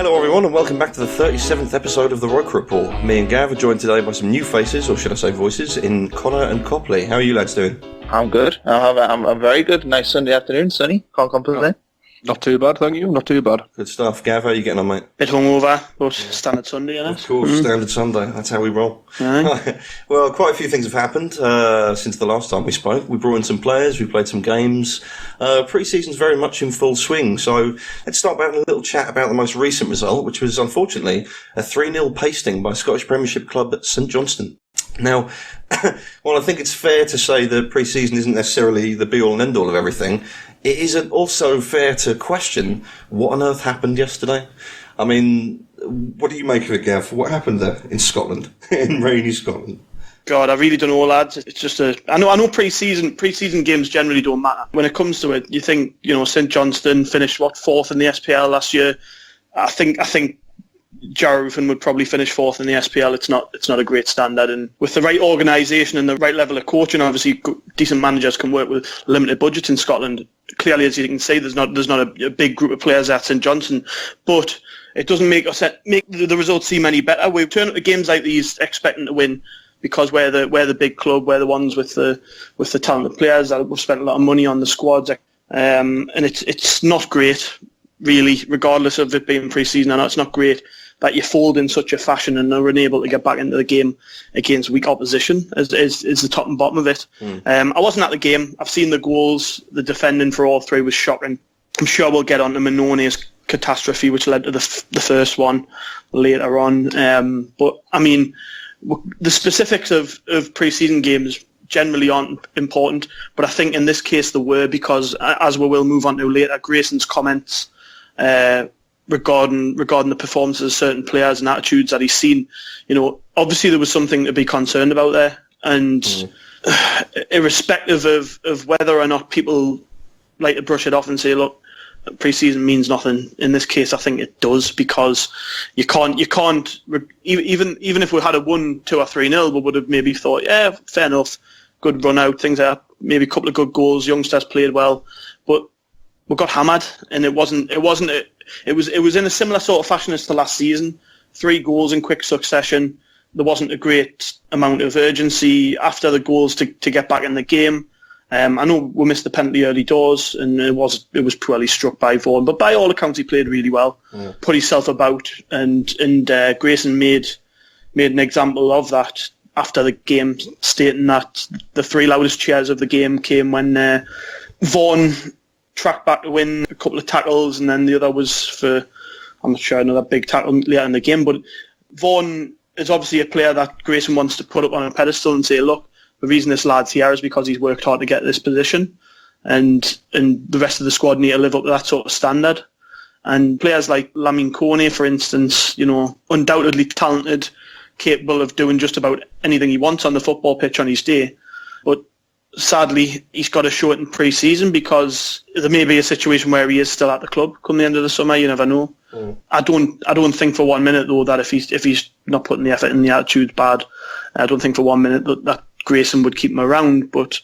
Hello everyone and welcome back to the 37th episode of the Roker Rapport. Me and Gav are joined today by some new faces, or should I say voices, in Connor and Copley. How are you lads doing? I'm good. I'm very good. Nice Sunday afternoon, sunny. Can't complain. Not too bad, thank you. Not too bad. Good stuff. Gav, how are you getting on, mate? Bit hungover, but standard Sunday, innit? Of course, standard Sunday. That's how we roll. Aye. Well, quite a few things have happened since the last time we spoke. We brought in some players, we played some games. Pre-season's very much in full swing, so let's start by having a little chat about the most recent result, which was unfortunately a 3-0 pasting by Scottish Premiership club St Johnstone. Now, while I think it's fair to say that pre-season isn't necessarily the be-all and end-all of everything, it isn't also fair to question what on earth happened yesterday. I mean, what do you make of it, Gav? What happened there in Scotland, in rainy Scotland? God, I really don't know, lads. It's just I know pre-season games generally don't matter. When it comes to it, you think, St Johnstone finished, fourth in the SPL last year. I think Jarrowfen would probably finish fourth in the SPL. It's not a great standard, and with the right organisation and the right level of coaching, obviously decent managers can work with limited budgets in Scotland. Clearly, as you can see, there's not a big group of players at St Johnstone, but it doesn't make the results seem any better. We've turned up to games like these expecting to win because we're the big club, we're the ones with the talented players that we've spent a lot of money on the squads, and it's not great, really, regardless of it being pre-season. I know it's not great that you fold in such a fashion and are unable to get back into the game against weak opposition is the top and bottom of it. I wasn't at the game. I've seen the goals. The defending for all three was shocking. I'm sure we'll get on to Mannone's catastrophe, which led to the first one later on. But, I mean, the specifics of pre-season games generally aren't important, but I think in this case they were, because, as we will move on to later, Grayson's comments regarding the performances of certain players and attitudes that he's seen, obviously there was something to be concerned about there, and irrespective of whether or not people like to brush it off and say, look, pre-season means nothing, in this case I think it does, because you can't even if we had a 1-2 or 3-0, we would have maybe thought, yeah, fair enough, good run out, things like that, maybe a couple of good goals, youngsters played well, but we got hammered, and it was in a similar sort of fashion as to last season. 3 goals in quick succession. There wasn't a great amount of urgency after the goals to get back in the game. I know we missed the penalty early doors, and it was poorly struck by Vaughan, but by all accounts he played really well. Put himself about, and Grayson made an example of that after the game, stating that the 3 loudest cheers of the game came when Vaughan tracked back to win a couple of tackles, and then the other was for, I'm not sure, another big tackle later in the game. But Vaughan is obviously a player that Grayson wants to put up on a pedestal and say, look, the reason this lad's here is because he's worked hard to get this position, and the rest of the squad need to live up to that sort of standard. And players like Lamine Kone, for instance, undoubtedly talented, capable of doing just about anything he wants on the football pitch on his day, but sadly, he's got to show it in pre-season, because there may be a situation where he is still at the club come the end of the summer. You never know. I don't think for 1 minute though that if he's not putting the effort in, the attitude's bad. I don't think for 1 minute that Grayson would keep him around. But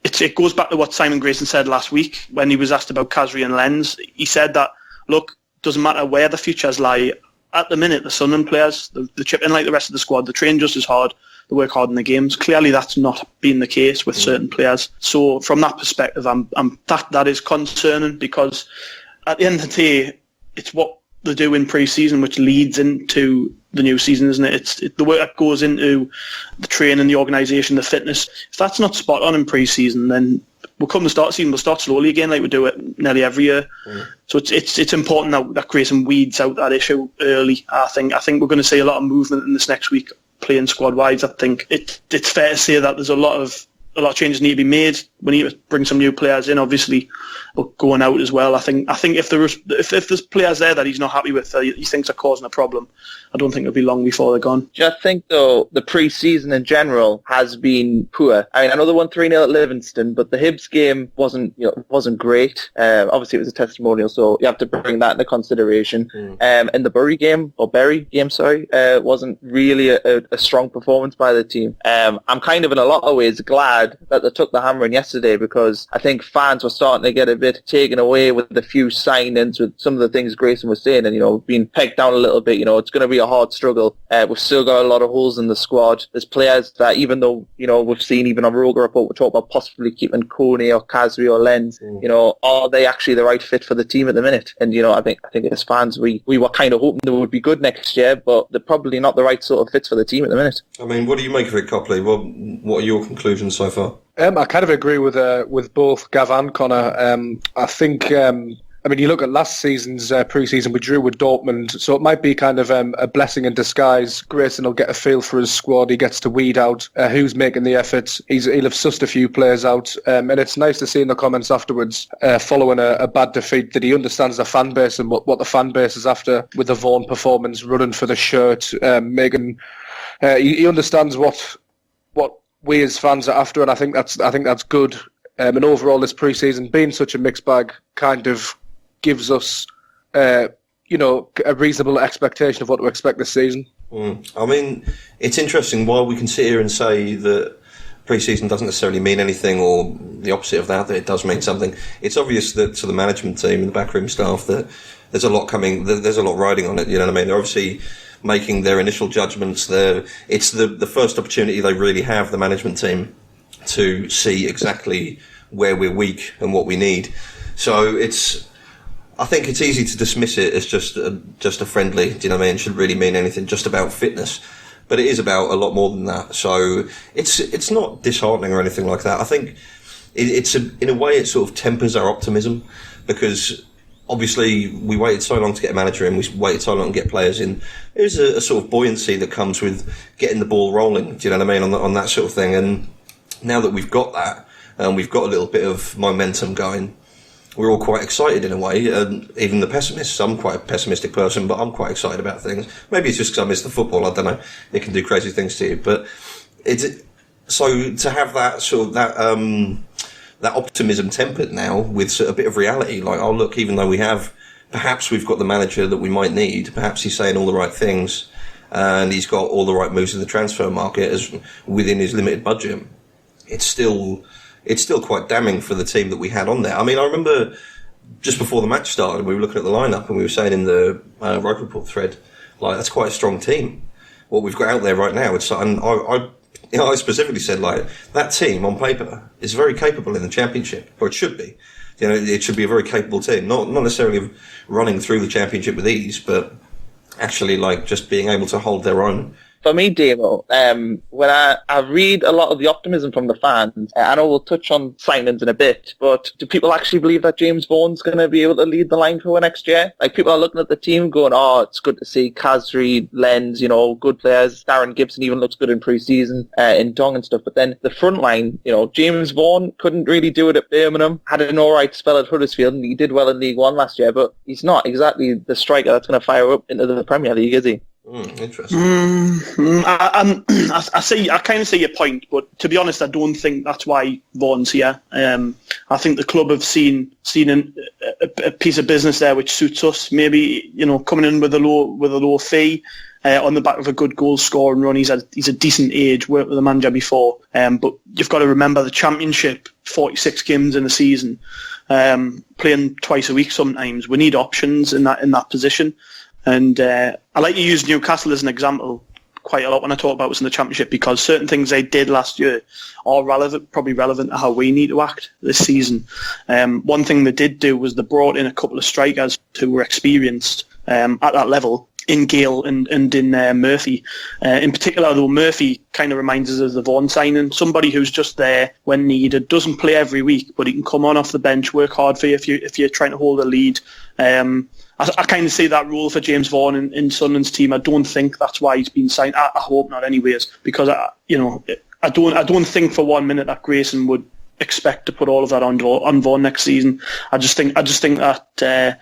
it goes back to what Simon Grayson said last week when he was asked about Khazri and Lenz. He said that, look, doesn't matter where the futures lie. At the minute, the Sunderland players, they chip in like the rest of the squad. They train just as hard. They work hard in the games. Clearly, that's not been the case with certain players. So, from that perspective, that is concerning, because at the end of the day, it's what they do in pre-season which leads into the new season, isn't it? It's the work that goes into the training, the organisation, the fitness. If that's not spot on in pre-season, then we'll come to start season, we'll start slowly again, like we do it nearly every year. So it's important that Grayson weeds out that issue early. I think we're going to see a lot of movement in this next week, playing squad wise. I think it's fair to say that there's a lot of changes need to be made. We need to bring some new players in, obviously, but going out as well. I think if there's players there that he's not happy with, he thinks are causing a problem, I don't think it'll be long before they're gone. Do you think, though, the pre-season in general has been poor? I mean, I know they won 3-0 at Livingston, but the Hibs game wasn't great. Obviously, it was a testimonial, so you have to bring that into consideration. And the Bury game, wasn't really a strong performance by the team. I'm kind of in a lot of ways glad glad that they took the hammer in yesterday, because I think fans were starting to get a bit taken away with the few signings, with some of the things Grayson was saying, and, you know, being pegged down a little bit. You know, it's going to be a hard struggle. We've still got a lot of holes in the squad. There's players that, even though, you know, we've seen even on Roker Rapport, we talk about possibly keeping Coney or Kasri or Lenz. You know, are they actually the right fit for the team at the minute? And, you know, I think as fans, we were kind of hoping they would be good next year, but they're probably not the right sort of fits for the team at the minute. I mean, what do you make of it, Copley? What are your conclusions so far? I kind of agree with both Gav and Connor. I think, I mean, you look at last season's pre-season, we drew with Dortmund, so it might be kind of a blessing in disguise. Grayson will get a feel for his squad. He gets to weed out who's making the efforts. He'll have sussed a few players out, and it's nice to see in the comments afterwards, following a bad defeat, that he understands the fan base and what the fan base is after, with the Vaughan performance, running for the shirt, making. He understands what we as fans are after, and I think that's good. And overall, this pre-season being such a mixed bag kind of gives us, you know, a reasonable expectation of what to expect this season. I mean, it's interesting. While we can sit here and say that pre-season doesn't necessarily mean anything, or the opposite of that it does mean something, it's obvious that to the management team and the backroom staff that there's a lot coming. There's a lot riding on it. You know what I mean? They're obviously making their initial judgments. It's the first opportunity they really have, the management team, to see exactly where we're weak and what we need. So I think it's easy to dismiss it as just a friendly, do you know what I mean? It shouldn't really mean anything, just about fitness. But it is about a lot more than that. So it's not disheartening or anything like that. I think in a way it sort of tempers our optimism, because obviously we waited so long to get a manager in, we waited so long to get players in. There's a sort of buoyancy that comes with getting the ball rolling, do you know what I mean, on that sort of thing. And now that we've got that, and we've got a little bit of momentum going, we're all quite excited in a way, even the pessimists. I'm quite a pessimistic person, but I'm quite excited about things. Maybe it's just because I miss the football, I don't know. It can do crazy things to you. But so to have that sort of, that optimism tempered now with a bit of reality, like, oh look, even though perhaps we've got the manager that we might need, perhaps he's saying all the right things, and he's got all the right moves in the transfer market as within his limited budget, it's still quite damning for the team that we had on there. I mean, I remember just before the match started, we were looking at the lineup and we were saying in the Roker Rapport thread, like, that's quite a strong team, what we've got out there right now. And I specifically said, like, that team on paper is very capable in the Championship, or it should be. You know, it should be a very capable team, not necessarily running through the Championship with ease, but actually, like, just being able to hold their own. For me, Damo, when I read a lot of the optimism from the fans, I know we'll touch on signings in a bit, but do people actually believe that James Vaughan's going to be able to lead the line for next year? Like, people are looking at the team going, oh, it's good to see Kasri, Lenz, you know, good players. Darren Gibson even looks good in pre-season, in Dong and stuff. But then the front line, you know, James Vaughan couldn't really do it at Birmingham, had an alright spell at Huddersfield, and he did well in League One last year, but he's not exactly the striker that's going to fire up into the Premier League, is he? Interesting. I kind of see your point, but to be honest, I don't think that's why Vaughan's here. I think the club have seen a piece of business there which suits us. Maybe, you know, coming in with a low fee, on the back of a good goal scoring run. He's a decent age. Worked with the manager before, but you've got to remember the Championship, 46 games in a season, playing twice a week. Sometimes we need options in that position. And I like to use Newcastle as an example quite a lot when I talk about what's in the Championship, because certain things they did last year are probably relevant to how we need to act this season. One thing they did do was they brought in a couple of strikers who were experienced at that level, in Gale and in Murphy. In particular, though, Murphy kind of reminds us of the Vaughan signing, somebody who's just there when needed, doesn't play every week, but he can come on off the bench, work hard for you if you're trying to hold a lead. I kind of see that role for James Vaughan in Sunderland's team. I don't think that's why he's been signed. I hope not, anyways, because I don't think for 1 minute that Grayson would expect to put all of that on Vaughan next season. I just think that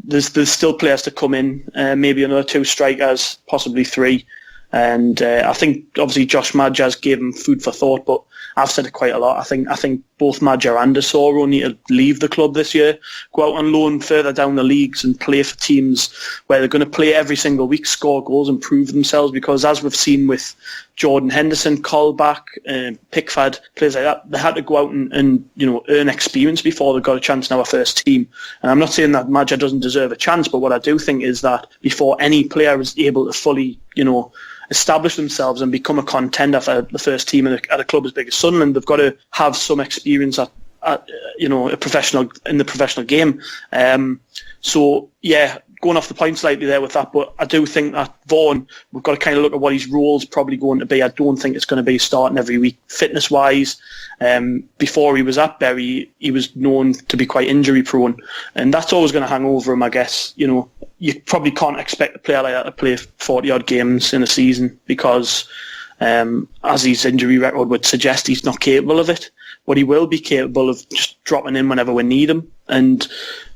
there's still players to come in, maybe another 2 strikers, possibly 3. And I think obviously Josh Madjas gave him food for thought, but I've said it quite a lot. I think both Madja and Asoro need to leave the club this year, go out on loan further down the leagues and play for teams where they're going to play every single week, score goals and prove themselves, because as we've seen with Jordan Henderson, Colback, Pickford, players like that. They had to go out and earn experience before they got a chance in our first team. And I'm not saying that Maja doesn't deserve a chance, but what I do think is that before any player is able to fully, establish themselves and become a contender for the first team at a club as big as Sunderland, they've got to have some experience at in the professional game. So yeah, going off the point slightly there with that, but I do think that Vaughan, we've got to kind of look at what his role's probably going to be. I don't think it's going to be starting every week. Fitness wise, before he was at Bury, he was known to be quite injury prone, and that's always going to hang over him, I guess. You probably can't expect a player like that to play 40 odd games in a season because as his injury record would suggest, he's not capable of it. But he will be capable of just dropping in whenever we need him. And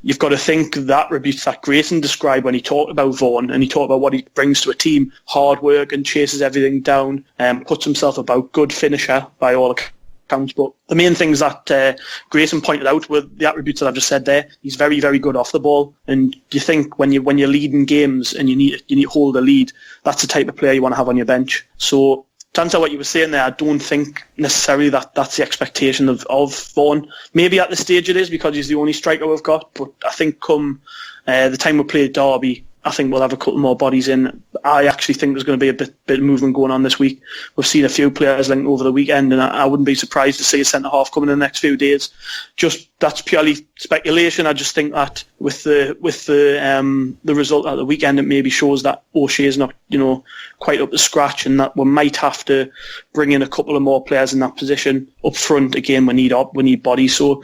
you've got to think that rebutes that Grayson described when he talked about Vaughan, and he talked about what he brings to a team: hard work and chases everything down, puts himself about, good finisher by all accounts. But the main things that Grayson pointed out were the attributes that I've just said there. He's very, very good off the ball, and you think when you're leading games and you need to hold a lead, that's the type of player you want to have on your bench. So to answer what you were saying there, I don't think necessarily that's the expectation of Vaughan. Maybe at this stage it is because he's the only striker we've got, but I think come the time we play Derby, I think we'll have a couple more bodies in. I actually think there's going to be a bit of movement going on this week. We've seen a few players linked over the weekend, and I wouldn't be surprised to see a centre-half coming in the next few days. Just that's purely speculation. I just think that with the result at the weekend, it maybe shows that O'Shea is not quite up to scratch, and that we might have to bring in a couple of more players in that position up front. Again, we need bodies. So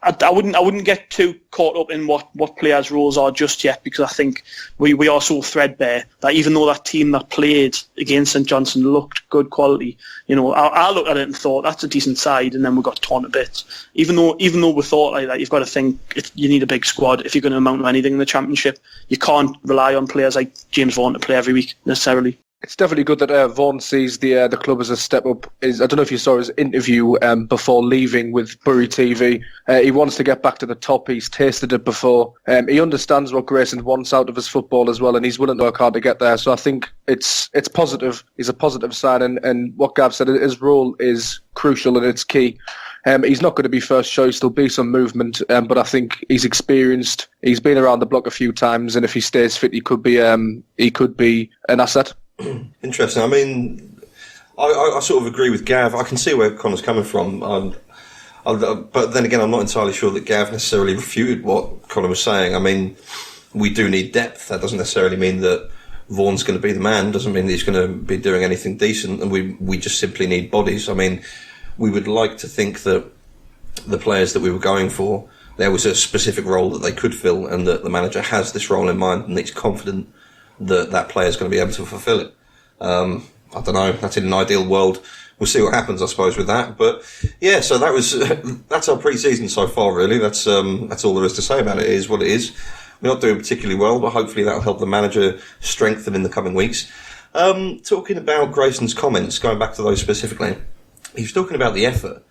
I wouldn't get too caught up in what players' roles are just yet, because I think we are so threadbare that even though that team that played against St Johnstone looked good quality, I looked at it and thought that's a decent side, and then we got torn to bits. Even though we thought like that, you've got to think you need a big squad if you're going to amount to anything in the Championship. You can't rely on players like James Vaughan to play every week necessarily. It's definitely good that Vaughan sees the club as a step up. I don't know if you saw his interview before leaving with Bury TV. He wants to get back to the top. He's tasted it before. He understands what Grayson wants out of his football as well, and he's willing to work hard to get there. So I think it's positive. He's a positive sign, and what Gav said, his role is crucial and it's key. He's not going to be first choice. There'll be some movement, but I think he's experienced. He's been around the block a few times, and if he stays fit, he could be an asset. Interesting. I mean, I sort of agree with Gav. I can see where Connor's coming from, but then again, I'm not entirely sure that Gav necessarily refuted what Connor was saying. I mean, we do need depth. That doesn't necessarily mean that Vaughan's going to be the man. Doesn't mean that he's going to be doing anything decent, and we just simply need bodies. I mean, we would like to think that the players that we were going for, there was a specific role that they could fill, and that the manager has this role in mind, and he's confident that player is going to be able to fulfill it. I don't know. That's in an ideal world. We'll see what happens, I suppose, with that. But yeah, so that's our pre-season so far. Really, that's all there is to say about it. It is what it is. We're not doing particularly well, but hopefully that'll help the manager strengthen in the coming weeks. Talking about Grayson's comments, going back to those specifically, he was talking about the effort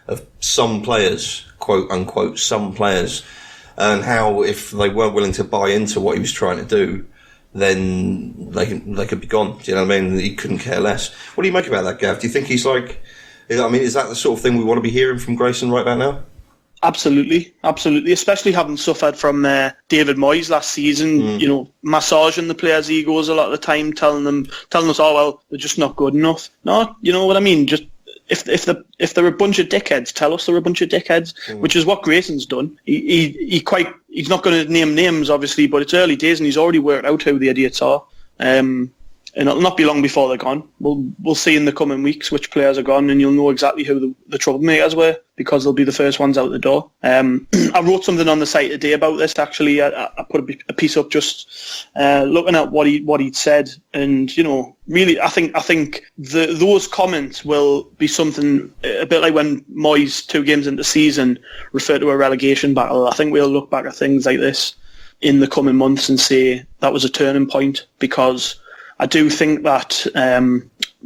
of some players, quote unquote, some players, and how if they weren't willing to buy into what he was trying to do, then they could be gone. Do you know what I mean? He couldn't care less. What do you make about that, Gav? Do you think he's like... I mean, is that the sort of thing we want to be hearing from Grayson right about now? Absolutely. Especially having suffered from David Moyes last season, massaging the players' egos a lot of the time, telling us, oh, well, they're just not good enough. No, you know what I mean? Just if they're a bunch of dickheads, tell us they're a bunch of dickheads, which is what Grayson's done. He's not going to name names, obviously, but it's early days and he's already worked out who the idiots are. And it'll not be long before they're gone. We'll see in the coming weeks which players are gone, and you'll know exactly who the troublemakers were, because they'll be the first ones out the door. I wrote something on the site today about this. Actually, I put a piece up just looking at what he'd said, and really, I think those comments will be something a bit like when Moyes 2 games into the season referred to a relegation battle. I think we'll look back at things like this in the coming months and say that was a turning point, because I do think that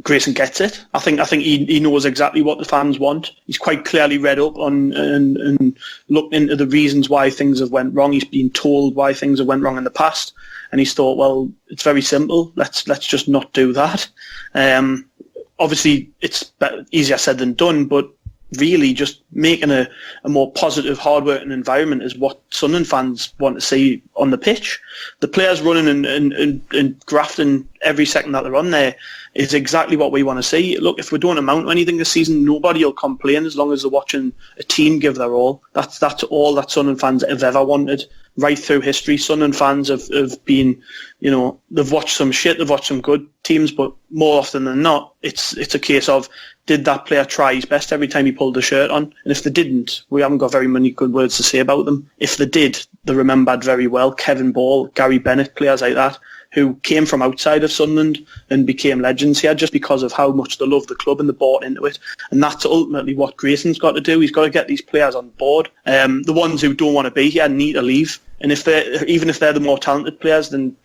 Grayson gets it. I think he knows exactly what the fans want. He's quite clearly read up on and looked into the reasons why things have went wrong. He's been told why things have went wrong in the past, and he's thought, well, it's very simple. Let's just not do that. obviously it's easier said than done, but really just making a more positive, hard-working environment is what Sunderland fans want to see on the pitch. The players running and grafting every second that they're on there is exactly what we want to see. Look, if we don't amount to anything this season, nobody will complain as long as they're watching a team give their all. That's all that Sunderland fans have ever wanted. Right through history, Sunderland fans have been, they've watched some shit, they've watched some good teams, but more often than not, it's a case of, did that player try his best every time he pulled the shirt on? And if they didn't, we haven't got very many good words to say about them. If they did, they're remembered very well. Kevin Ball, Gary Bennett, players like that, who came from outside of Sunderland and became legends here just because of how much they love the club and they bought into it. And that's ultimately what Grayson's got to do. He's got to get these players on board. The ones who don't want to be here need to leave. And even if they're the more talented players, then,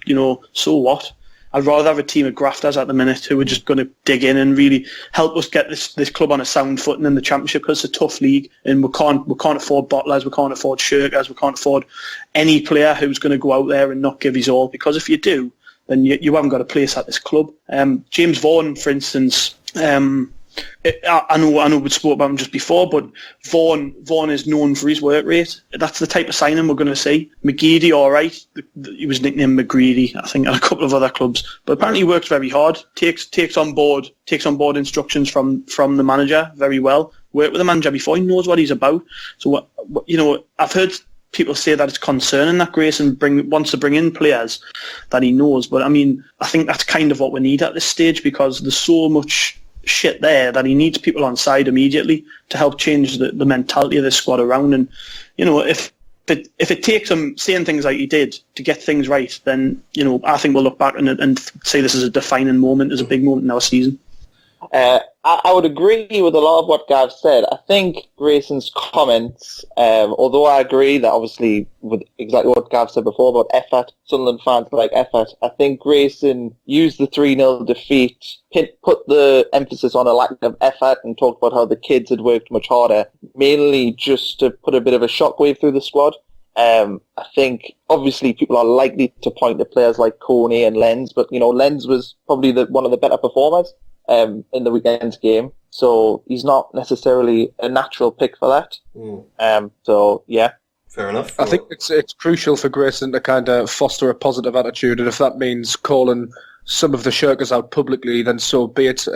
so what? I'd rather have a team of grafters at the minute who are just going to dig in and really help us get this club on a sound footing in the Championship, because it's a tough league and we can't afford bottlers, we can't afford shirkers, we can't afford any player who's going to go out there and not give his all, because if you do, then you haven't got a place at this club. James Vaughan, for instance, I know we spoke about him just before, but Vaughan is known for his work rate. That's the type of signing we're going to see. McGeady, all right, he was nicknamed McGreedy, I think, at a couple of other clubs, but apparently he works very hard. Takes on board instructions from the manager very well. Worked with the manager before, he knows what he's about. So I've heard people say that it's concerning that Grayson wants to bring in players that he knows, but I mean, I think that's kind of what we need at this stage, because there's so much shit there that he needs people on side immediately to help change the mentality of this squad around. And if it takes him saying things like he did to get things right, then I think we'll look back and say this is a defining moment, is a big moment in our season. I would agree with a lot of what Gav said. I think Grayson's comments, although I agree that obviously with exactly what Gav said before about effort, Sunderland fans like effort, I think Grayson used the 3-0 defeat, put the emphasis on a lack of effort and talked about how the kids had worked much harder, mainly just to put a bit of a shockwave through the squad. I think obviously people are likely to point to players like Horny and Lenz, but Lenz was probably one of the better performers in the weekend's game, so he's not necessarily a natural pick for that. So yeah, fair enough. I think it's crucial for Grayson to kind of foster a positive attitude, and if that means calling some of the shirkers out publicly, then so be it.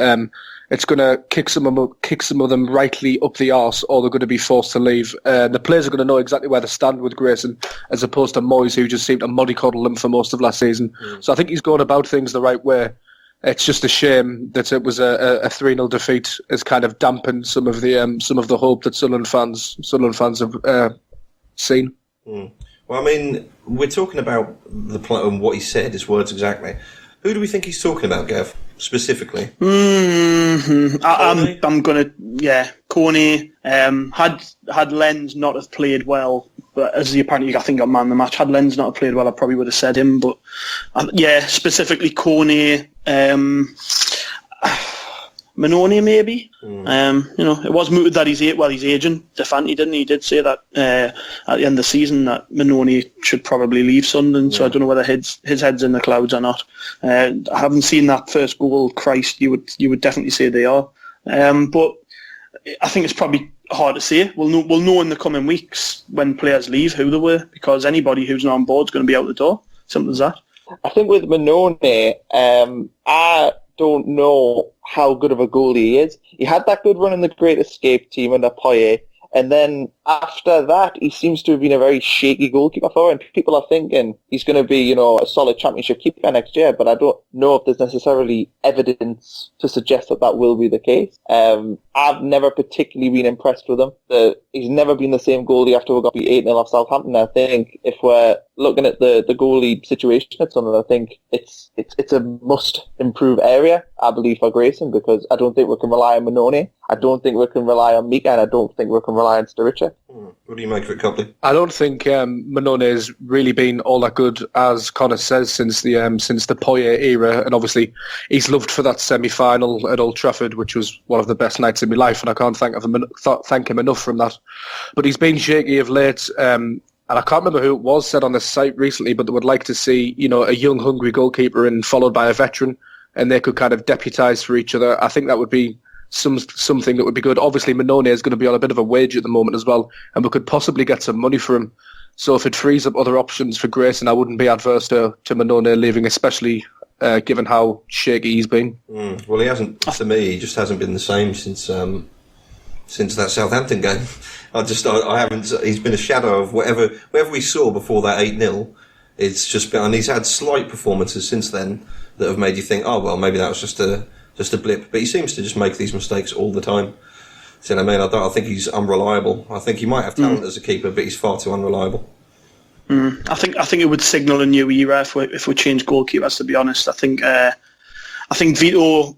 It's going to kick some of them rightly up the arse, or they're going to be forced to leave. The players are going to know exactly where they stand with Grayson, as opposed to Moyes, who just seemed to mollycoddle them for most of last season. So I think he's going about things the right way. It's just a shame that it was a 3-0 defeat has kind of dampened some of the hope that Sunderland fans have seen. Well, I mean, we're talking about the play and what he said, his words exactly. Who do we think he's talking about, Gav, specifically? I'm gonna Horny. Had Lenz not have played well, but as he apparently I think got man of the match. Had Lenz not have played well, I probably would have said him. But specifically Horny, Mannone maybe. It was mooted that his agent Defanti he did say that at the end of the season that Mannone should probably leave Sunderland. So I don't know whether his head's in the clouds or not. I haven't seen that first goal. Christ, you would definitely say they are. But I think it's probably hard to say. We'll know in the coming weeks when players leave who they were, because anybody who's not on board is going to be out the door. Simple as that. I think with Mannone, I don't know how good of a goalie he is. He had that good run in the Great Escape team under Poyet, and then after that, he seems to have been a very shaky goalkeeper for him. People are thinking he's going to be, a solid Championship keeper next year, but I don't know if there's necessarily evidence to suggest that will be the case. I've never particularly been impressed with him. He's never been the same goalie after we got beat 8-0 off Southampton. I think if we're looking at the goalie situation at Sunderland, I think it's a must improve area, I believe, for Grayson, because I don't think we can rely on Mannone. I don't think we can rely on Mika, and I don't think we can rely on Sturridge. What do you make of it, Copley? I don't think Mannone has really been all that good, as Connor says, since the Poyet era, and obviously he's loved for that semi-final at Old Trafford, which was one of the best nights in my life, and I can't thank him enough from that. But he's been shaky of late, and I can't remember who it was said on the site recently, but they would like to see a young, hungry goalkeeper followed by a veteran. and they could kind of deputise for each other. I think that would be something that would be good. Obviously, Mannone is going to be on a bit of a wage at the moment as well, and we could possibly get some money for him. So if it frees up other options for Grayson, I wouldn't be adverse to Mannone leaving, especially given how shaky he's been. Well, he hasn't. To me, he just hasn't been the same since that Southampton game. I haven't. He's been a shadow of whatever we saw before that 8-0. It's just been, and he's had slight performances since then that have made you think, oh well, maybe that was just a blip. But he seems to just make these mistakes all the time. So, I mean, I think he's unreliable. I think he might have talent as a keeper, but he's far too unreliable. I think it would signal a new era if we change goalkeepers. To be honest, I think Vito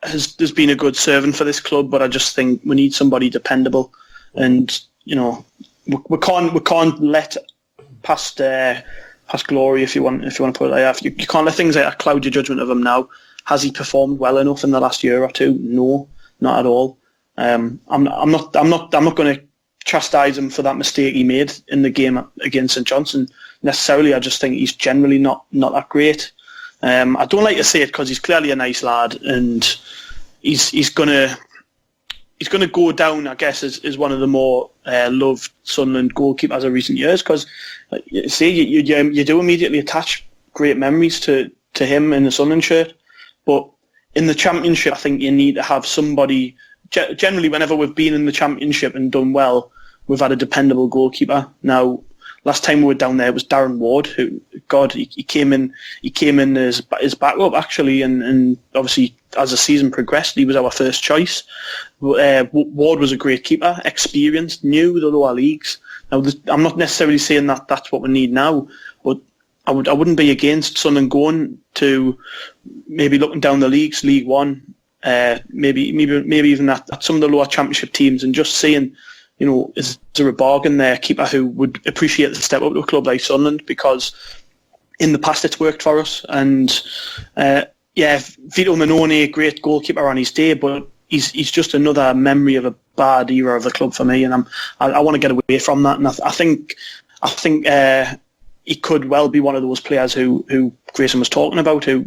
has been a good servant for this club, but I just think we need somebody dependable, and we can't let past glory, if you want to put it like that. You can't let things like that cloud your judgment of him now. Has he performed well enough in the last year or two? No, not at all. I'm not going to chastise him for that mistake he made in the game against St Johnstone necessarily. I just think he's generally not that great. I don't like to say it because he's clearly a nice lad, and he's gonna go down, I guess, as one of the more loved Sunderland goalkeepers of recent years. Because, you do immediately attach great memories to him in the Sunderland shirt, but in the Championship, I think you need to have somebody. Generally, whenever we've been in the Championship and done well, we've had a dependable goalkeeper. Now, last time we were down there, it was Darren Ward, who, God, he came in as his backup actually, and obviously as the season progressed, he was our first choice. Ward was a great keeper, experienced, knew the lower leagues. Now, I'm not necessarily saying that that's what we need now, but I wouldn't be against Sunderland going to maybe looking down the leagues, League One. Maybe even at some of the lower Championship teams, and just seeing, is there a bargain there, keeper who would appreciate the step up to a club like Sunderland, because in the past it's worked for us. And Vito Mannone, great goalkeeper on his day, but he's just another memory of a bad era of the club for me, and I want to get away from that. And I think he could well be one of those players who Grayson was talking about, who,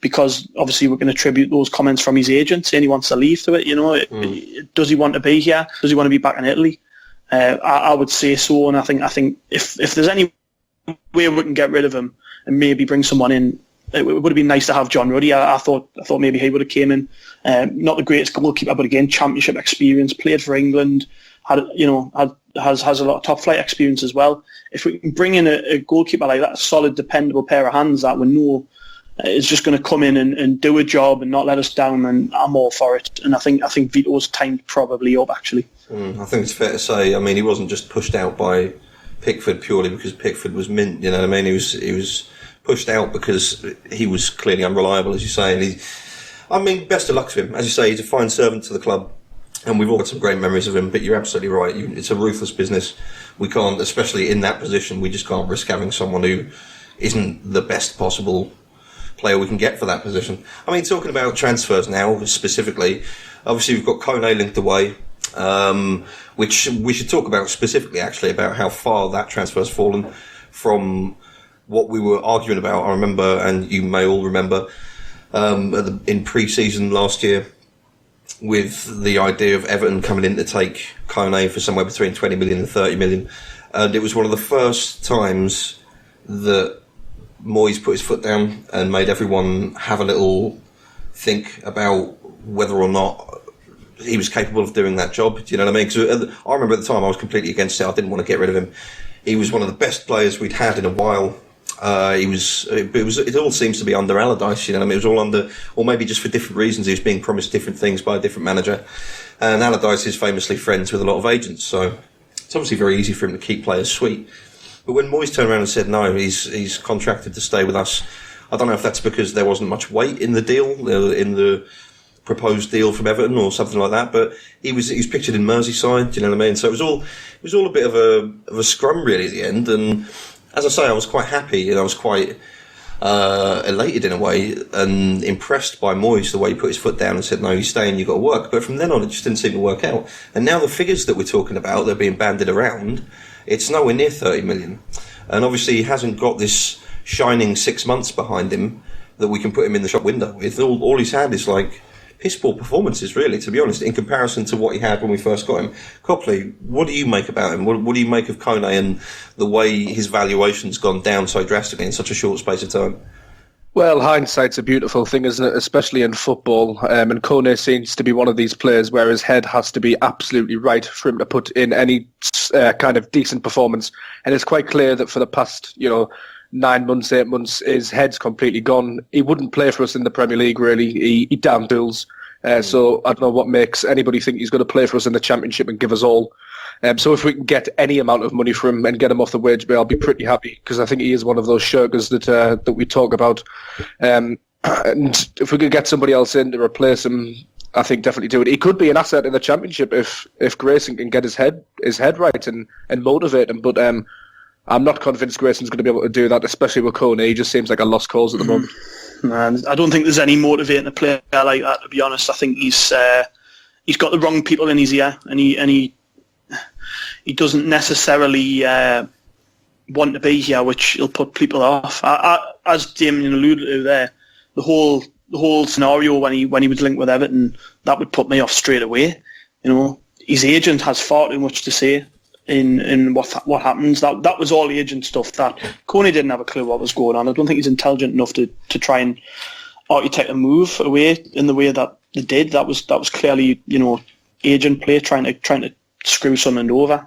because obviously we're going to attribute those comments from his agent saying he wants to leave to it, does he want to be here? Does he want to be back in Italy? I would say so, and I think if there's any way we can get rid of him and maybe bring someone in, it would have been nice to have John Ruddy. I thought maybe he would have came in, not the greatest goalkeeper, but again, Championship experience, played for England, has a lot of top flight experience as well. If we can bring in a goalkeeper like that, a solid, dependable pair of hands that we know is just going to come in and do a job and not let us down, and I'm all for it. And I think Vito's time's probably up, actually. I think it's fair to say. I mean, he wasn't just pushed out by Pickford purely because Pickford was mint. You know what I mean? He was pushed out because he was clearly unreliable, as you say. And best of luck to him. As you say, he's a fine servant to the club. And we've all got some great memories of him, but you're absolutely right. It's a ruthless business. We can't, especially in that position, we just can't risk having someone who isn't the best possible player we can get for that position. I mean, talking about transfers now, specifically, obviously we've got Kone linked away, which we should talk about specifically, actually, about how far that transfer's fallen from what we were arguing about. I remember, and you may all remember, in pre-season last year, with the idea of Everton coming in to take Kone for somewhere between 20 million and 30 million. And it was one of the first times that Moyes put his foot down and made everyone have a little think about whether or not he was capable of doing that job. Do you know what I mean? Because I remember at the time I was completely against it. I didn't want to get rid of him. He was one of the best players we'd had in a while. It all seems to be under Allardyce, you know what I mean? It was all under, or maybe just for different reasons. He was being promised different things by a different manager. And Allardyce is famously friends with a lot of agents, so it's obviously very easy for him to keep players sweet. But when Moyes turned around and said no, he's contracted to stay with us, I don't know if that's because there wasn't much weight in the deal, in the proposed deal from Everton or something like that, but he was pictured in Merseyside, do you know what I mean? So it was all a bit of a scrum really at the end, and as I say, I was quite happy and I was quite elated in a way and impressed by Moyes, the way he put his foot down and said, no, you stay and you've got to work. But from then on, it just didn't seem to work out. And now the figures that we're talking about, they're being bandied around, it's nowhere near 30 million. And obviously he hasn't got this shining 6 months behind him that we can put him in the shop window with. All he's had is like piss poor performances, really, to be honest, in comparison to what he had when we first got him. Copley, what do you make about him? What do you make of Kone and the way his valuation's gone down so drastically in such a short space of time? Well, hindsight's a beautiful thing, isn't it? Especially in football. And Kone seems to be one of these players where his head has to be absolutely right for him to put in any kind of decent performance. And it's quite clear that for the past, 9 months, 8 months, his head's completely gone. He wouldn't play for us in the Premier League, really. He damn tools. So I don't know what makes anybody think he's going to play for us in the Championship and give us all. So if we can get any amount of money for him and get him off the wage bill, I'll be pretty happy, because I think he is one of those shirkers that we talk about. And if we could get somebody else in to replace him, I think definitely do it. He could be an asset in the Championship if Grayson can get his head right and motivate him. But I'm not convinced Grayson's going to be able to do that, especially with Kone. He just seems like a lost cause at the moment. Man, I don't think there's any motivating a player like that, to be honest. I think he's got the wrong people in his ear, and he doesn't necessarily want to be here, which he'll put people off. As Damien alluded to there, the whole scenario when he was linked with Everton, that would put me off straight away. His agent has far too much to say in what happens. That was all the agent stuff. That Kone didn't have a clue what was going on. I don't think he's intelligent enough to try and architect a move away in the way that they did. That was clearly agent play trying to screw Sunderland over.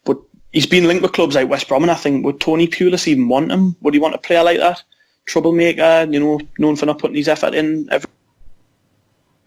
But he's been linked with clubs like West Brom, and I think, would Tony Pulis even want him? Would he want a player like that? Troublemaker, known for not putting his effort in every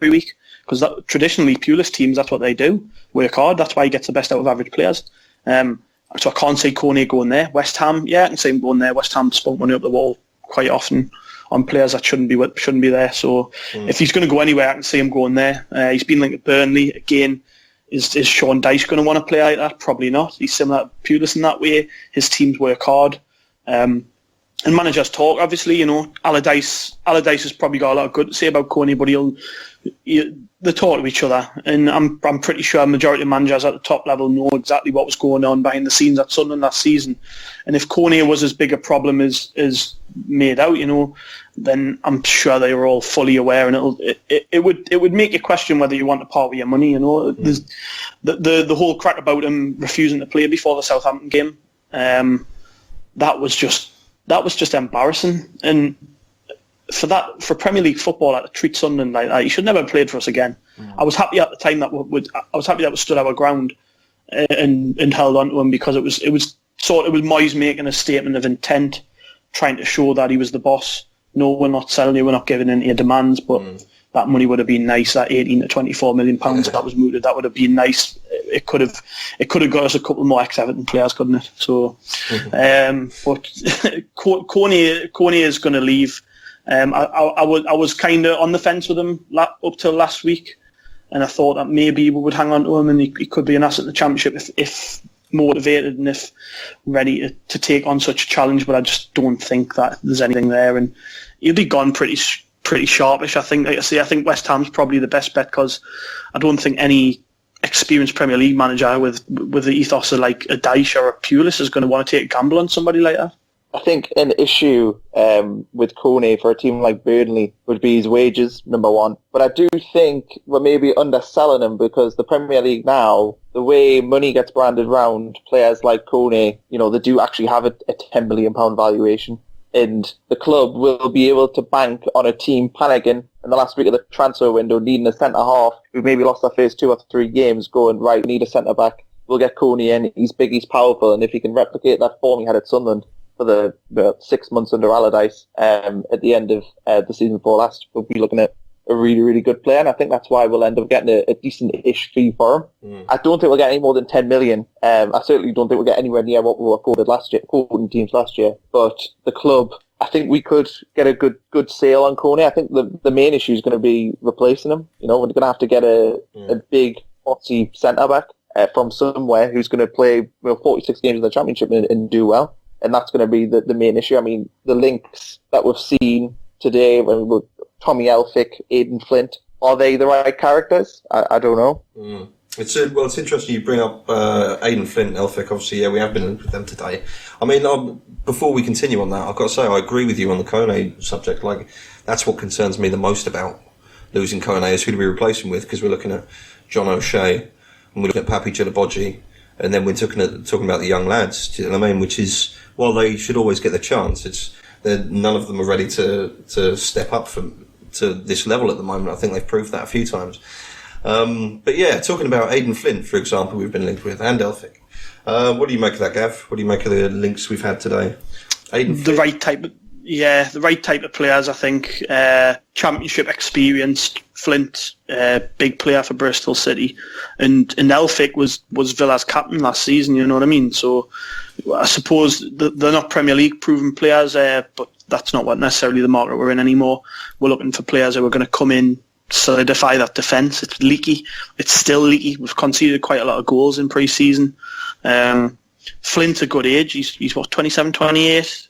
week? Because traditionally, Pulis teams, that's what they do. Work hard. That's why he gets the best out of average players. So I can't see Kone going there. West Ham, yeah, I can see him going there. West Ham spunk money up the wall quite often on players that shouldn't be there. So if he's going to go anywhere, I can see him going there. He's been linked with Burnley again. Is Sean Dyche going to want to play like that? Probably not. He's similar to Pulis in that way. His teams work hard. And managers talk, obviously. Allardyce has probably got a lot of good to say about Kone, but they talk to each other. And I'm pretty sure a majority of managers at the top level know exactly what was going on behind the scenes at Sunderland last season. And if Kone was as big a problem as made out, then I'm sure they were all fully aware, and it would make you question whether you want to part with your money. There's the whole crack about him refusing to play before the Southampton game. That was just embarrassing. And for Premier League football to treat Sunderland like that, he should never have played for us again. I was happy at the time that we stood our ground and held on to him, because it was Moyes making a statement of intent, trying to show that he was the boss. No, we're not selling you, we're not giving in to your demands, but that money would have been nice. That 18 to 24 million pounds that was mooted, that would have been nice. It could have got us a couple more ex-Everton players, couldn't it? So, but Kone is going to leave. I was kind of on the fence with him up till last week, and I thought that maybe we would hang on to him, and he could be an asset in the Championship if motivated and if ready to take on such a challenge. But I just don't think that there's anything there, and he'll be gone pretty sharpish. I think, like I say, I think West Ham's probably the best bet, because I don't think any experienced Premier League manager with the ethos of like a Dyche or a Pulis is going to want to take a gamble on somebody like that. I think an issue with Kone for a team like Burnley would be his wages, number one. But I do think we're maybe underselling him, because the Premier League now, the way money gets branded round players like Kone, they do actually have a £10 million valuation. And the club will be able to bank on a team panicking in the last week of the transfer window, needing a centre-half who maybe lost their first 2 or 3 games, going, right, we need a centre-back. We'll get Kone in. He's big, he's powerful. And if he can replicate that form he had at Sunderland for the 6 months under Allardyce at the end of the season before last, we'll be looking at a really, really good player, and I think that's why we'll end up getting a decent-ish fee for him. I don't think we'll get any more than 10 million. I certainly don't think we'll get anywhere near what we were quoting teams last year. But the club, I think we could get a good sale on Kone. I think the main issue is going to be replacing him. We're going to have to get a big, bossy centre-back from somewhere who's going to play 46 games in the Championship and do well. And that's going to be the main issue. I mean, the links that we've seen today, Tommy Elphick, Aidan Flint, are they the right characters? I don't know. It's interesting you bring up Aidan Flint and Elphick. Obviously, we have been linked with them today. I mean, before we continue on that, I've got to say I agree with you on the Kone subject. Like, that's what concerns me the most about losing Kone, is who do we replace him with? Because we're looking at John O'Shea and we're looking at Papi Chiliboji, and then we're talking about the young lads. Do you know what I mean? Which is, while they should always get the chance, none of them are ready to step up to this level at the moment. I think they've proved that a few times. But yeah, talking about Aidan Flint, for example, we've been linked with, and Elphick. What do you make of that, Gav? What do you make of the links we've had today? Aidan Flint? The right type of players, I think. Championship experienced. Flint, big player for Bristol City, and Elphick was Villa's captain last season. You know what I mean? So I suppose they're not Premier League proven players, but that's not what necessarily the market we're in anymore. We're looking for players who are going to come in, solidify that defence. It's leaky. It's still leaky. We've conceded quite a lot of goals in pre-season. Flint's a good age. He's what, 27, 28.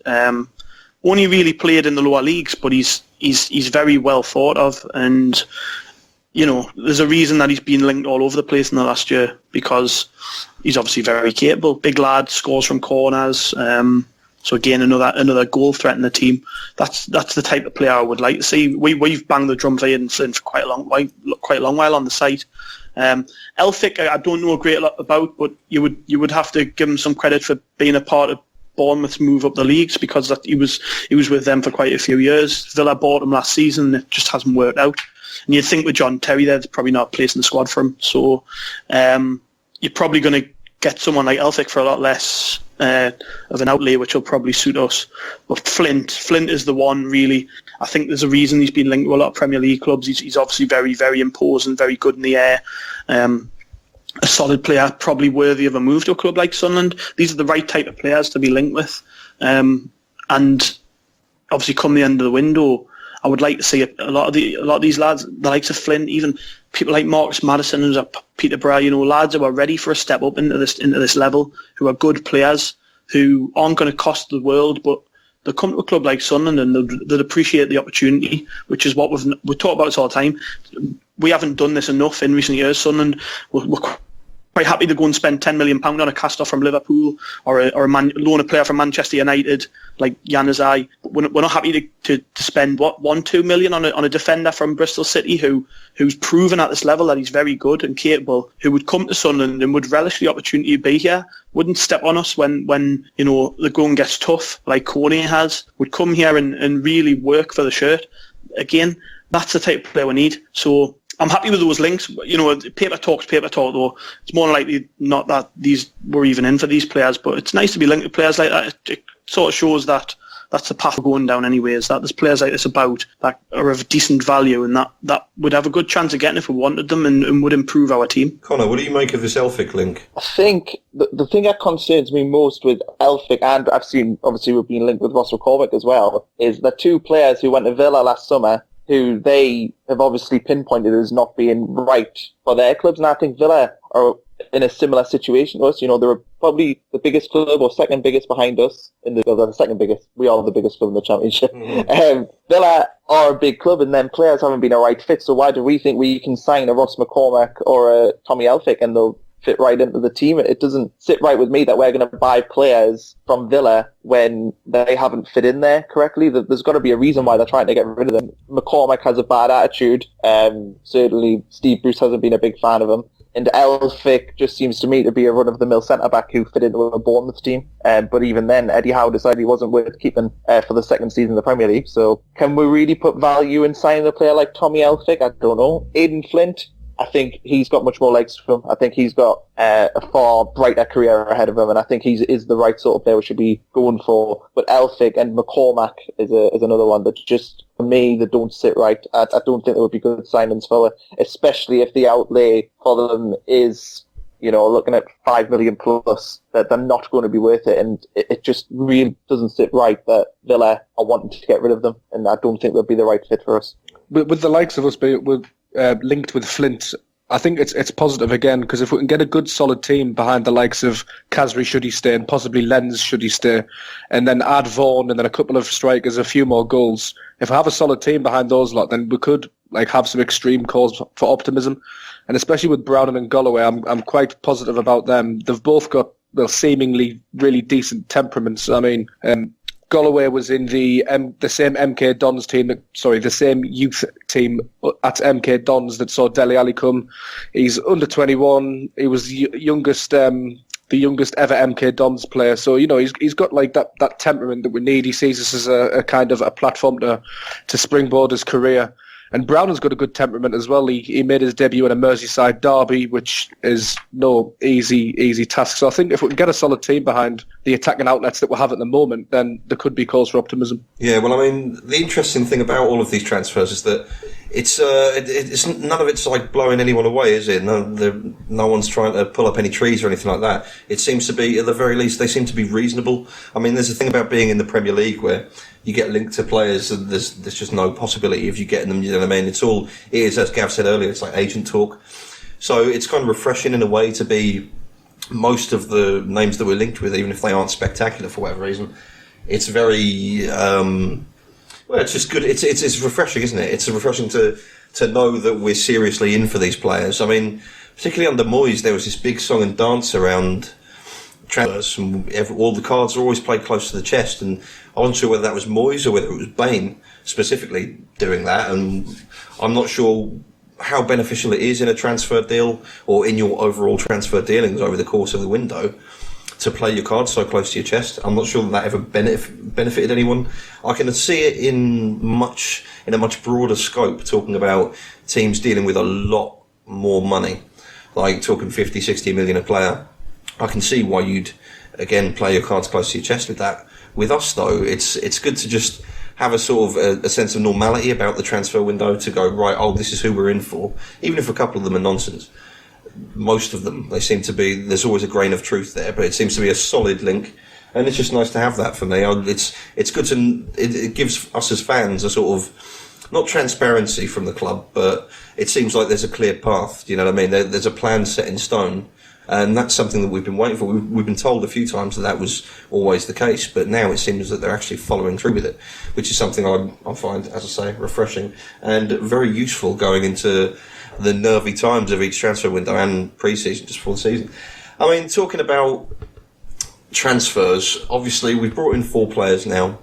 Only really played in the lower leagues, but he's very well thought of, and you know, there's a reason that he's been linked all over the place in the last year, because he's obviously very capable. Big lad, scores from corners. So again, another goal threat in the team. That's the type of player I would like to see. We've banged the drum for Aidan Flint for quite a long while on the site. Elphick, I don't know a great lot about, but you would have to give him some credit for being a part of Bournemouth's move up the leagues, because he was with them for quite a few years. Villa bought him last season, and it just hasn't worked out. And you'd think with John Terry there's probably not a place in the squad for him. So you're probably going to get someone like Elphick for a lot less of an outlay, which will probably suit us. But Flint is the one, really. I think there's a reason he's been linked to a lot of Premier League clubs. He's obviously very, very imposing, very good in the air. A solid player, probably worthy of a move to a club like Sunderland. These are the right type of players to be linked with. And obviously, come the end of the window, I would like to see a lot of these lads, the likes of Flint, even people like Marcus Maddison, who's at Peterborough, you know, lads who are ready for a step up into this level, who are good players, who aren't going to cost the world, but they'll come to a club like Sunderland and they'll appreciate the opportunity, which is what we talk about this all the time. We haven't done this enough in recent years. Sunderland, we're quite happy to go and spend £10 million on a cast-off from Liverpool, or loan a player from Manchester United like Januzaj. We're not happy to spend £1-2 million on a defender from Bristol City who's proven at this level that he's very good and capable, who would come to Sunderland and would relish the opportunity to be here, wouldn't step on us when you know the going gets tough like Horny has, would come here and really work for the shirt. Again, that's the type of player we need. So I'm happy with those links. You know, paper talk, though. It's more likely not that these were even in for these players, but it's nice to be linked to players like that. It sort of shows that that's the path we're going down anyways, that there's players like this about that are of decent value and that would have a good chance of getting if we wanted them and would improve our team. Connor, what do you make of this Elphick link? I think the thing that concerns me most with Elphick, and I've seen, obviously we've been linked with Ross McCormick as well, is the two players who went to Villa last summer who they have obviously pinpointed as not being right for their clubs. And I think Villa are in a similar situation to us. You know, they're probably the biggest club or second biggest behind us. They're the second biggest. We are the biggest club in the Championship. Mm-hmm. Villa are a big club, and then players haven't been a right fit. So why do we think we can sign a Ross McCormack or a Tommy Elphick and they'll fit right into the team? It doesn't sit right with me that we're going to buy players from Villa when they haven't fit in there correctly. There's got to be a reason why they're trying to get rid of them. McCormack has a bad attitude. Certainly Steve Bruce hasn't been a big fan of him. And Elphick just seems to me to be a run-of-the-mill centre-back who fit into a Bournemouth team. But even then, Eddie Howe decided he wasn't worth keeping for the second season in the Premier League. So can we really put value in signing a player like Tommy Elphick? I don't know. Aidan Flint, I think he's got much more legs to him. I think he's got a far brighter career ahead of him, and I think he is the right sort of player we should be going for. But Elphick and McCormack is another one that just, for me, they don't sit right. I don't think they would be good signings for, especially if the outlay for them is, you know, looking at 5 million plus, that they're not going to be worth it. And it just really doesn't sit right that Villa are wanting to get rid of them, and I don't think they'll be the right fit for us. With the likes of us being linked with Flint, I think it's positive again, because if we can get a good solid team behind the likes of Kasri should he stay, and possibly Lenz should he stay, and then add Vaughan and then a couple of strikers, a few more goals. If we have a solid team behind those lot, then we could have some extreme cause for optimism. and especially with Browning and Galloway, I'm quite positive about them. They've both got seemingly really decent temperaments. I mean, Galloway was in the same MK Dons team, the same youth team at MK Dons that saw Dele Alli come. He's under 21. He was the youngest ever MK Dons player. So, he's got like that temperament that we need. He sees this as a kind of a platform to springboard his career. And Browning's got a good temperament as well. He made his debut in a Merseyside derby, which is no easy task. So I think if we can get a solid team behind the attacking outlets that we have at the moment, then there could be cause for optimism. Yeah, well, I mean, the interesting thing about all of these transfers is that it's none of it's like blowing anyone away, is it? No one's trying to pull up any trees or anything like that. It seems to be, at the very least, they seem to be reasonable. I mean, there's a thing about being in the Premier League where you get linked to players and there's just no possibility of you getting them, you know what I mean? It is, as Gav said earlier, it's like agent talk. So it's kind of refreshing in a way to be most of the names that we're linked with, even if they aren't spectacular for whatever reason. It's very, well, it's just good. It's refreshing, isn't it? It's refreshing to know that we're seriously in for these players. I mean, particularly under Moyes, there was this big song and dance around transfers, and all the cards are always played close to the chest, and I wasn't sure whether that was Moyes or whether it was Bain specifically doing that, and I'm not sure how beneficial it is in a transfer deal or in your overall transfer dealings over the course of the window to play your cards so close to your chest. I'm not sure that ever benefited anyone. I can see it in a much broader scope, talking about teams dealing with a lot more money, like talking 50, 60 million a player. I can see why you'd, again, play your cards close to your chest with that. With us, though, it's good to just have a sort of a sense of normality about the transfer window, to go, right, this is who we're in for. Even if a couple of them are nonsense. Most of them, they seem to be, there's always a grain of truth there, but it seems to be a solid link. And it's just nice to have that for me. It's good it gives us as fans a sort of, not transparency from the club, but it seems like there's a clear path. Do you know what I mean? There's a plan set in stone. And that's something that we've been waiting for. We've been told a few times that was always the case, but now it seems that they're actually following through with it, which is something I find, as I say, refreshing and very useful going into the nervy times of each transfer window and pre-season, just before the season. I mean, talking about transfers, obviously we've brought in 4 players now.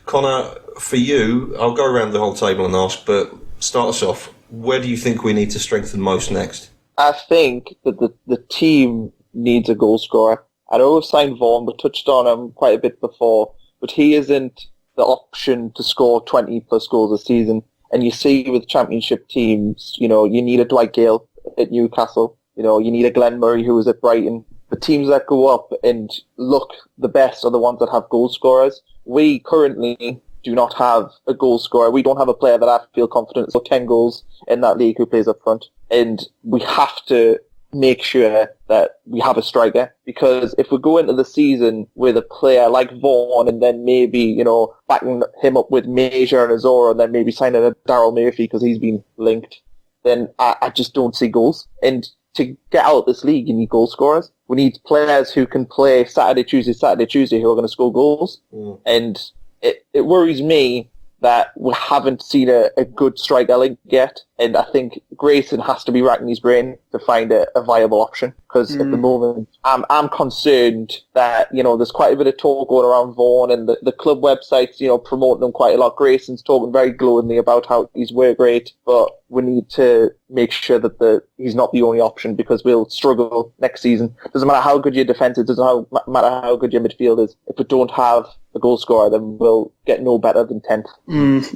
Connor, for you, I'll go around the whole table and ask, but start us off. Where do you think we need to strengthen most next? I think that the team needs a goal scorer. I know we've signed Vaughan, but touched on him quite a bit before, but he isn't the option to score 20 plus goals a season. And you see with championship teams, you need a Dwight Gale at Newcastle. You need a Glenn Murray who was at Brighton. The teams that go up and look the best are the ones that have goal scorers. We currently do not have a goal scorer. We don't have a player that I feel confident for 10 goals in that league who plays up front. And we have to make sure that we have a striker, because if we go into the season with a player like Vaughan and then maybe, backing him up with Major and Azora and then maybe signing a Daryl Murphy because he's been linked, then I just don't see goals. And to get out of this league, you need goal scorers. We need players who can play Saturday, Tuesday who are going to score goals. And it worries me that we haven't seen a good striker link yet, and I think Grayson has to be racking his brain to find a viable option, because at the moment I'm concerned that there's quite a bit of talk going around Vaughan, and the club websites promoting him quite a lot. Grayson's talking very glowingly about how he's work rate, but we need to make sure that he's not the only option, because we'll struggle next season. Doesn't matter how good your defence is, doesn't matter how good your midfield is. If we don't have a goal scorer, then we'll get no better than 10th.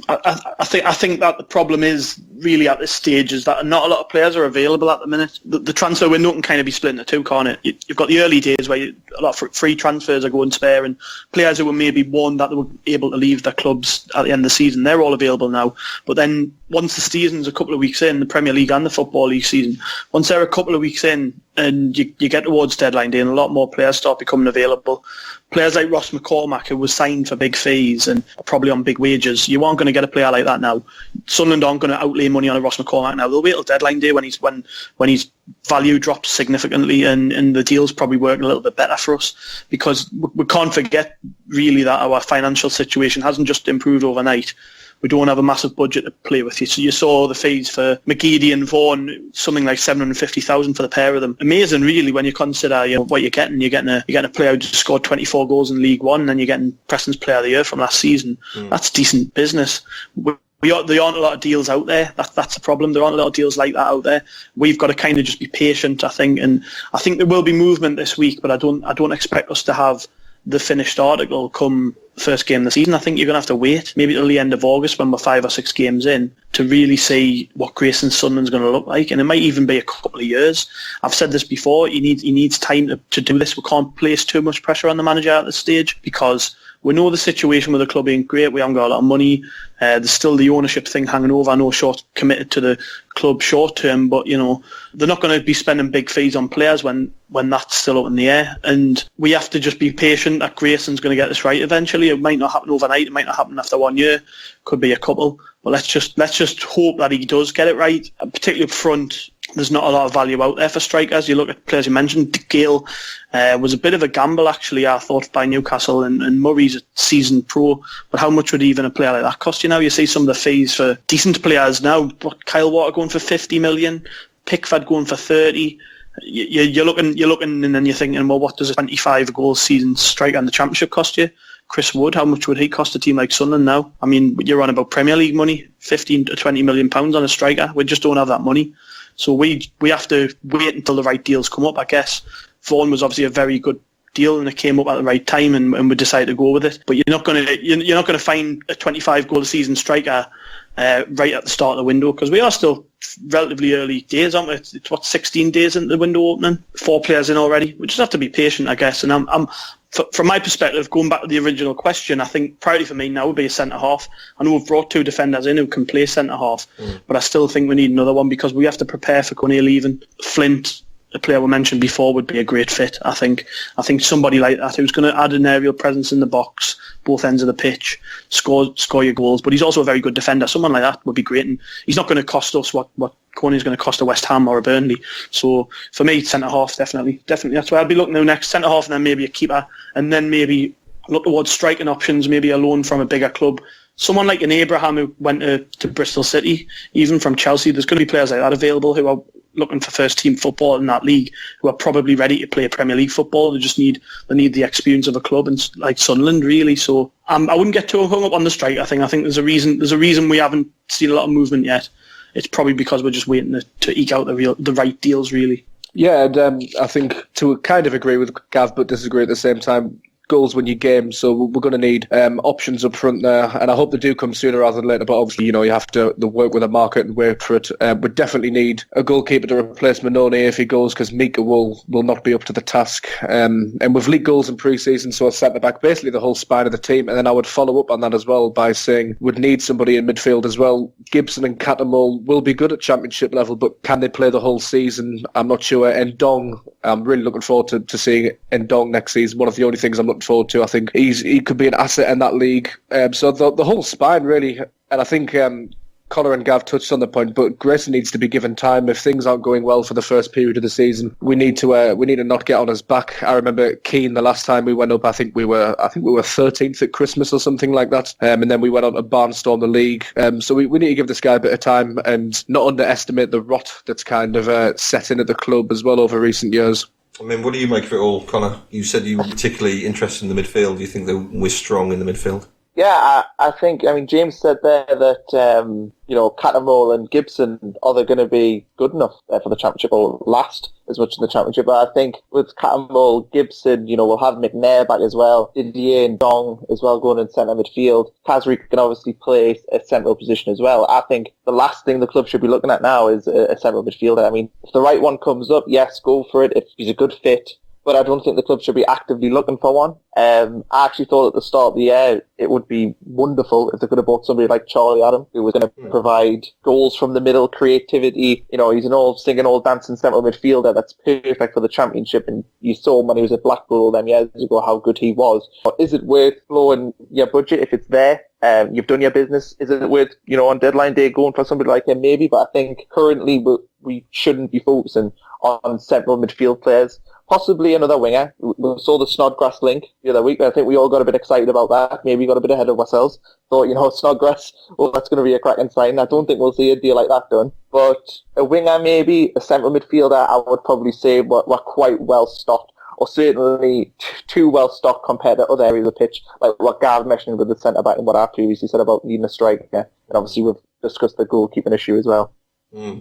I think that the problem is really at this stage is that not a lot of players are available at the minute. The transfer window can kind of be split into two, can't it? You've got the early days where a lot of free transfers are going spare, and players who were maybe warned that they were able to leave their clubs at the end of the season, they're all available now. But then once the season's a couple of weeks in, the Premier League and the Football League season, once they're a couple of weeks in and you get towards deadline day and a lot more players start becoming available, players like Ross McCormack, who was signed for big fees and probably on big wages, you aren't going to get a player like that now. Sunderland aren't going to outlay money on a Ross McCormack now. They'll wait till deadline day when his value drops significantly, and the deal's probably working a little bit better for us, because we can't forget really that our financial situation hasn't just improved overnight. we don't have a massive budget to play with. So you saw the fees for McGeady and Vaughan, something like 750,000 for the pair of them. Amazing, really, when you consider what you're getting. You're getting a player who just scored 24 goals in League One, and then you're getting Preston's Player of the Year from last season. That's decent business. There aren't a lot of deals out there. That's the problem. There aren't a lot of deals like that out there. We've got to kind of just be patient, I think. And I think there will be movement this week, but I don't expect us to have the finished article come the first game of the season. I think you're going to have to wait maybe till the end of August when we're 5 or 6 games in to really see what Grayson Sunderland's going to look like. And it might even be a couple of years. I've said this before. He needs time to do this. We can't place too much pressure on the manager at this stage because we know the situation with the club ain't great. We haven't got a lot of money. There's still the ownership thing hanging over. I know Shaw's committed to the club short term, but they're not going to be spending big fees on players when that's still up in the air. And we have to just be patient that Grayson's going to get this right eventually. It might not happen overnight. It might not happen after 1 year. Could be a couple. But let's just hope that he does get it right. Particularly up front, there's not a lot of value out there for strikers. You look at players you mentioned. Gale was a bit of a gamble, actually, I thought, by Newcastle, and Murray's a seasoned pro. But how much would even a player like that cost you now? You see some of the fees for decent players now. Kyle Walker going for 50 million, Pickford going for 30. You're looking, and then you're thinking, well, what does a 25 goal season striker in the Championship cost you? Chris Wood, how much would he cost a team like Sunderland now? I mean, you're on about Premier League money, 15 to 20 million pounds on a striker. We just don't have that money. So we have to wait until the right deals come up, I guess. Vaughan was obviously a very good deal, and it came up at the right time, and we decided to go with it. But you're not going to find a 25 goal a season striker right at the start of the window, because we are still relatively early days, aren't we? It's 16 days into the window opening, 4 players in already. We just have to be patient, I guess. And from my perspective, going back to the original question, I think priority for me now would be a centre half. I know we've brought 2 defenders in who can play centre half, but I still think we need another one because we have to prepare for Coney leaving. Flint, a player we mentioned before, would be a great fit. I think somebody like that who's going to add an aerial presence in the box, both ends of the pitch, score your goals. But he's also a very good defender. Someone like that would be great, and he's not going to cost us what Coney's going to cost a West Ham or a Burnley. So for me, centre half definitely. That's where I'd be looking at next. Centre half, and then maybe a keeper, and then maybe look towards striking options. Maybe a loan from a bigger club. Someone like an Abraham who went to Bristol City, even from Chelsea. There's going to be players like that available who are looking for first team football in that league, who are probably ready to play Premier League football. They just need the experience of a club, and like Sunderland, really. So I wouldn't get too hung up on the strike. I think there's a reason we haven't seen a lot of movement yet. It's probably because we're just waiting to eke out the right deals, really. Yeah, and I think to kind of agree with Gav but disagree at the same time, goals win your game, so we're going to need options up front there, and I hope they do come sooner rather than later, but obviously, you have to work with the market and wait for it. We definitely need a goalkeeper to replace Mannone if he goes, because Mika will not be up to the task, and we've leaked goals in pre-season, so a centre-back, basically the whole spine of the team, and then I would follow up on that as well by saying we'd need somebody in midfield as well. Gibson and Catamol will be good at Championship level, but can they play the whole season? I'm not sure. Ndong, I'm really looking forward to seeing Ndong next season. One of the only things I'm looking forward to. I think he could be an asset in that league. So the whole spine, really. And I think Connor and Gav touched on the point, but Grayson needs to be given time. If things aren't going well for the first period of the season, we need to not get on his back. I remember Keane, the last time we went up, I think we were 13th at Christmas or something like that, and then we went on to barnstorm the league. So we need to give this guy a bit of time and not underestimate the rot that's kind of set in at the club as well over recent years. I mean, what do you make of it all, Connor? You said you were particularly interested in the midfield. Do you think that we're strong in the midfield? Yeah, I think, James said there that, Catamol and Gibson, are they going to be good enough for the Championship or last as much in the Championship? But I think with Catamol, Gibson, we'll have McNair back as well, Didier and Dong as well going in centre midfield. Kazri can obviously play a central position as well. I think the last thing the club should be looking at now is a central midfielder. I mean, if the right one comes up, yes, go for it. If he's a good fit, but I don't think the club should be actively looking for one. I actually thought at the start of the year it would be wonderful if they could have bought somebody like Charlie Adam, who was going to provide goals from the middle, creativity. He's an old singing, old dancing central midfielder that's perfect for the Championship, and you saw him when he was at Blackpool them years ago how good he was. But is it worth blowing your budget if it's there? you've done your business. Is it worth, on deadline day going for somebody like him? Maybe, but I think currently we shouldn't be focusing on central midfield players. Possibly another winger. We saw the Snodgrass link the other week. I think we all got a bit excited about that. Maybe got a bit ahead of ourselves. Thought, Snodgrass, that's going to be a cracking sign. I don't think we'll see a deal like that done. But a winger, maybe a central midfielder, I would probably say we're quite well stocked, or certainly too well stocked compared to other areas of the pitch, like what Gav mentioned with the centre back and what I previously said about needing a striker. And obviously we've discussed the goalkeeping issue as well.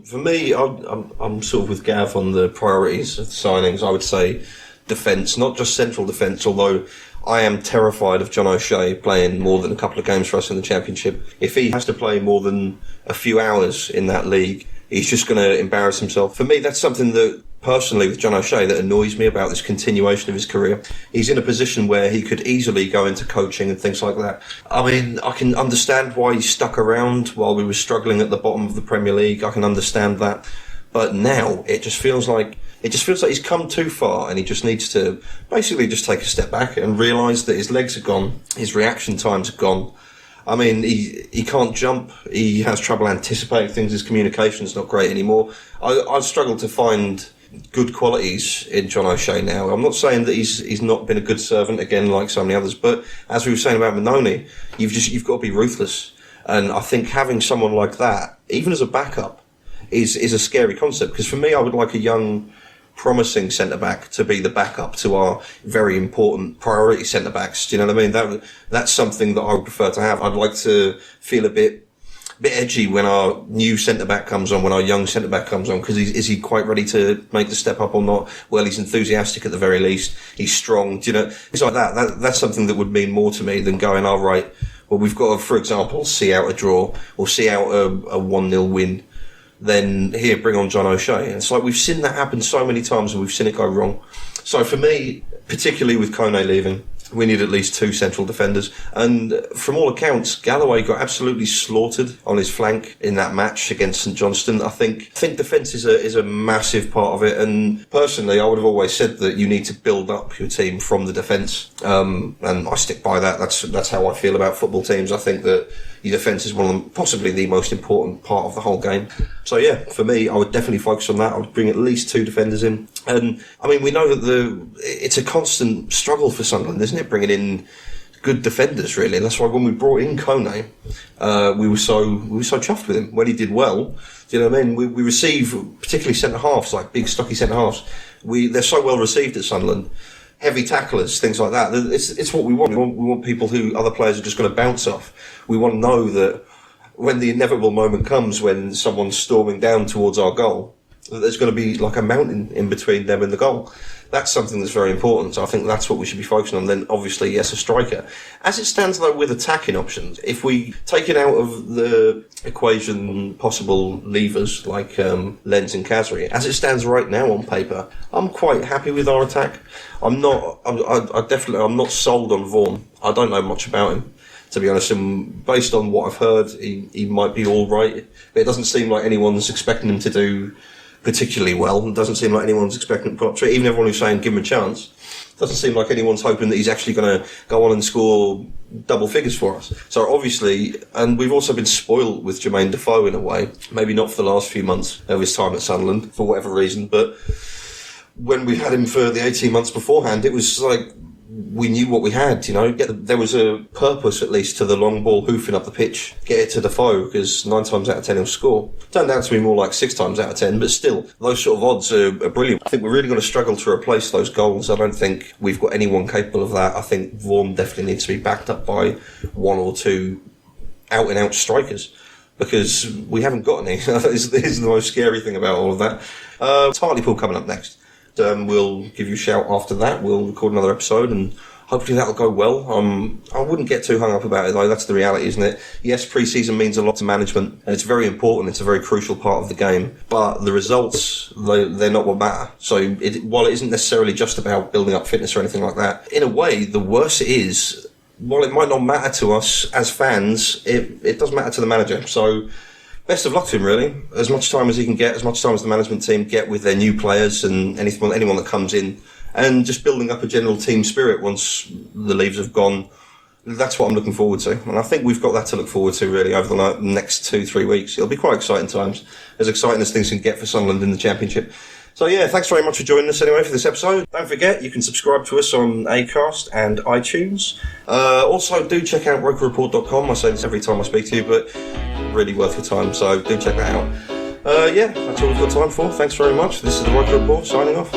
For me, I'm sort of with Gav on the priorities of the signings. I would say defence, not just central defence, although I am terrified of John O'Shea playing more than a couple of games for us in the Championship. If he has to play more than a few hours in that league, he's just going to embarrass himself. For me, that's something that, personally, with John O'Shea, that annoys me about this continuation of his career. He's in a position where he could easily go into coaching and things like that. I mean, I can understand why he stuck around while we were struggling at the bottom of the Premier League. I can understand that. But now, it just feels like he's come too far, and he just needs to basically just take a step back and realise that his legs are gone, his reaction times are gone. I mean, he can't jump. He has trouble anticipating things. His communication's not great anymore. I've struggled to find good qualities in John O'Shea now. I'm not saying that he's not been a good servant again like so many others, but as we were saying about Mannone, you've got to be ruthless. And I think having someone like that, even as a backup, is a scary concept. Because for me, I would like a young, promising centre-back to be the backup to our very important priority centre-backs. Do you know what I mean? That's something that I would prefer to have. I'd like to feel a bit edgy when our new centre-back comes on, when our young centre-back comes on, because is he quite ready to make the step up or not? Well, he's enthusiastic at the very least. He's strong. Do you know? It's like that. That's something that would mean more to me than going, all right, well, we've got to, for example, see out a draw or see out a 1-0 win. Then here, bring on John O'Shea. And it's like we've seen that happen so many times and we've seen it go wrong. So for me, particularly with Kone leaving, we need at least 2 central defenders. And from all accounts, Galloway got absolutely slaughtered on his flank in that match against St Johnstone. I think defence is a massive part of it. And personally, I would have always said that you need to build up your team from the defence. And I stick by that. That's how I feel about football teams. I think that your defence is one of them, possibly the most important part of the whole game. So yeah, for me, I would definitely focus on that. I would bring at least 2 defenders in. And I mean, we know that it's a constant struggle for Sunderland, isn't it? Bringing in good defenders, really. And that's why when we brought in Kone, we were so chuffed with him when he did well. Do you know what I mean? We receive, particularly centre halves, like big stocky centre halves. They're so well received at Sunderland. Heavy tacklers, things like that. It's what we want. We want people who other players are just going to bounce off. We want to know that when the inevitable moment comes, when someone's storming down towards our goal, that there's going to be like a mountain in between them and the goal. That's something that's very important. So I think that's what we should be focusing on. Then obviously, yes, a striker. As it stands though with attacking options, if we take it out of the equation possible levers like Lenz and Khazri, as it stands right now on paper, I'm quite happy with our attack. I'm not sold on Vaughan. I don't know much about him, to be honest. And based on what I've heard, he might be all right. But it doesn't seem like anyone's expecting him to do particularly well. It doesn't seem like anyone's expecting him to put up. So even everyone who's saying give him a chance, doesn't seem like anyone's hoping that he's actually going to go on and score double figures for us. So obviously, and we've also been spoiled with Jermaine Defoe in a way, maybe not for the last few months of his time at Sunderland for whatever reason, but when we had him for the 18 months beforehand, it was like we knew what we had, you know. There was a purpose, at least, to the long ball hoofing up the pitch. Get it to Defoe, because 9 times out of 10 he'll score. Turned out to be more like 6 times out of 10, but still, those sort of odds are brilliant. I think we're really going to struggle to replace those goals. I don't think we've got anyone capable of that. I think Vaughan definitely needs to be backed up by 1 or 2 out-and-out strikers, because we haven't got any. This is the most scary thing about all of that. Hartlepool coming up next. We'll give you a shout after that. We'll record another episode and hopefully that'll go well. I wouldn't get too hung up about it though. That's the reality, isn't it? Yes, pre-season means a lot to management and it's very important. It's a very crucial part of the game. But the results, they're not what matter. So while it isn't necessarily just about building up fitness or anything like that, in a way, the worse it is, while it might not matter to us as fans, it does matter to the manager. So best of luck to him, really. As much time as he can get, as much time as the management team get with their new players and anyone that comes in, and just building up a general team spirit once the leaves have gone That's what I'm looking forward to, and I think we've got that to look forward to really over the next 2-3 weeks. It'll be quite exciting times, as exciting as things can get for Sunderland in the Championship. So yeah, thanks very much for joining us anyway for this episode. Don't forget, you can subscribe to us on Acast and iTunes. Also, do check out rokerreport.com. I say this every time I speak to you, but really worth your time, so do check that out. Yeah, that's all we've got time for. Thanks very much. This is the Roker Report, signing off.